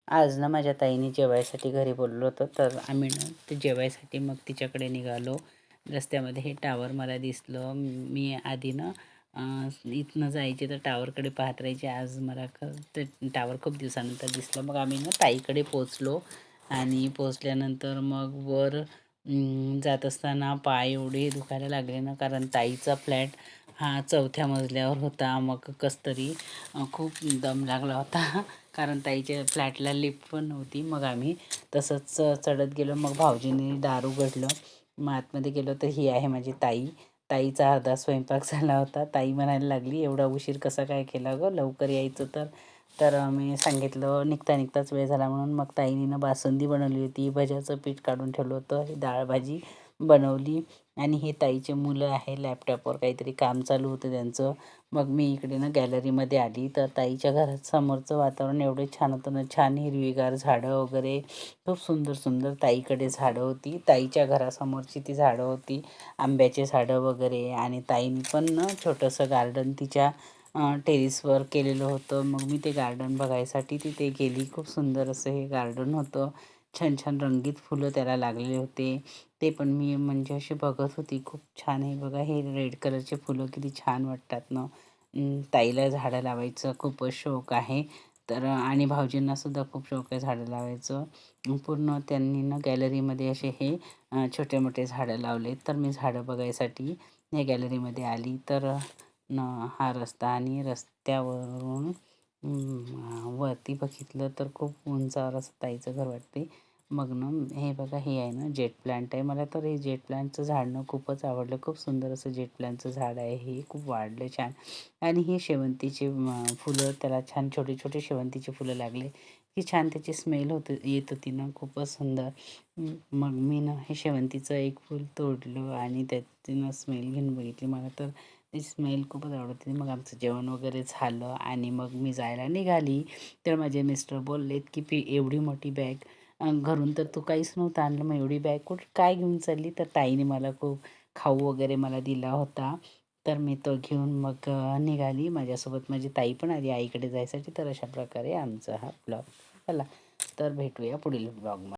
आज ना माझ्या ताईने जेवायसाठी घरी बोलवलं होतं, तर आम्ही ना ते जेवायसाठी मग तिच्याकडे निघालो. रस्त्यामध्ये हे टावर मला दिसलं. मी आधी ना इथनं जायचे तर टावरकडे पाहत राहायचे. आज मला ते टावर खूप दिवसानंतर दिसलं. मग आम्ही ना ताईकडे पोचलो आणि पोचल्यानंतर मग वर जात असताना पाय एवढे दुखायला लागले ना, कारण ताईचा फ्लॅट हा 4थ्या मजल्यावर होता. मग कसं तरी खूप दम लागला होता कारण ताईच्या फ्लॅटला लिफ्ट पण नव्हती. मग आम्ही तसंच चढत गेलो. मग भाऊजींनी दार उघडलं. मग आतमध्ये गेलो तर ही आहे माझी ताई. ताईचा अर्धा स्वयंपाक झाला होता. ताई म्हणायला लागली, एवढा उशीर कसा काय केला गं, लवकर यायचं तर. तर मी सांगितलं निघता निघताच वेळ झाला म्हणून. मग ताईनं बासुंदी बनवली होती, भज्याचं पीठ काढून ठेवलं होतं, ही डाळ भाजी बनवली. आणि हे ताईचे मुलं आहे, लॅपटॉपवर काहीतरी काम चालू होतं त्यांचं. मग मी इकडे ना गॅलरीमध्ये आली तर ताईच्या घरात समोरचं वातावरण एवढं छान होतं ना, छान हिरवीगार झाडं वगैरे खूप सुंदर सुंदर. ताईकडे झाडं होती, ताईच्या घरासमोरची ती झाडं होती, आंब्याचे झाडं वगैरे. आणि ताईने पण ना छोटंसं गार्डन तिच्या टेरेसवर केलेलं होतं. मग मी ते गार्डन बघायसाठी तिथे गेली. खूप सुंदर असं हे गार्डन होतं. छान छान रंगीत फुलं त्याला लागलेले होते. ते पण मी म्हणजे अशी बघत होती. खूप छान आहे बघा, हे रेड कलरचे फुलं किती छान वाटतात ना. ताईला झाडं लावायचं खूपच शौक आहे. तर आणि भाऊजींनासुद्धा खूप शौक आहे झाडं लावायचं. पूर्ण त्यांनी ना गॅलरीमध्ये असे हे छोटे मोठे झाडं लावले. तर मी झाडं बघायसाठी या गॅलरीमध्ये आली. तर हा रस्ता आणि रस्त्यावरून वरती बघितलं तर खूप उंचावर असं ताईचं घर वाटते. मग ना हे बघा, हे आहे ना जेट प्लांट आहे. मला तर हे जेट प्लांटचं झाड ना खूपच आवडलं. खूप सुंदर असं जेट प्लांटचं झाड आहे हे, खूप वाढलं छान. आणि हे शेवंतीचे फुलं, त्याला छान छोटे छोटे शेवंतीचे फुलं लागले की छान त्याची स्मेल येत होती ना, खूपच सुंदर. मग मी ना हे शेवंतीचं एक फूल तोडलं आणि त्याची स्मेल घेऊन बघितली. मला तर त्याची स्मेल खूपच आवडत होती. मग आमचं जेवण वगैरे झालं आणि मग मी जायला निघाली. तर माझे मिस्टर बोललेत की एवढी मोठी बॅग घरून तर तू काहीच नव्हतं आणलं, मग एवढी बॅग कुठं काय घेऊन चालली. तर ताईने मला खूप खाऊ वगैरे मला दिला होता. तर मी तो घेऊन मग निघाली. माझ्यासोबत माझी ताई पण आली आईकडे जायसाठी. तर अशा प्रकारे आमचा हा ब्लॉग झाला. तर भेटूया पुढील ब्लॉगमध्ये.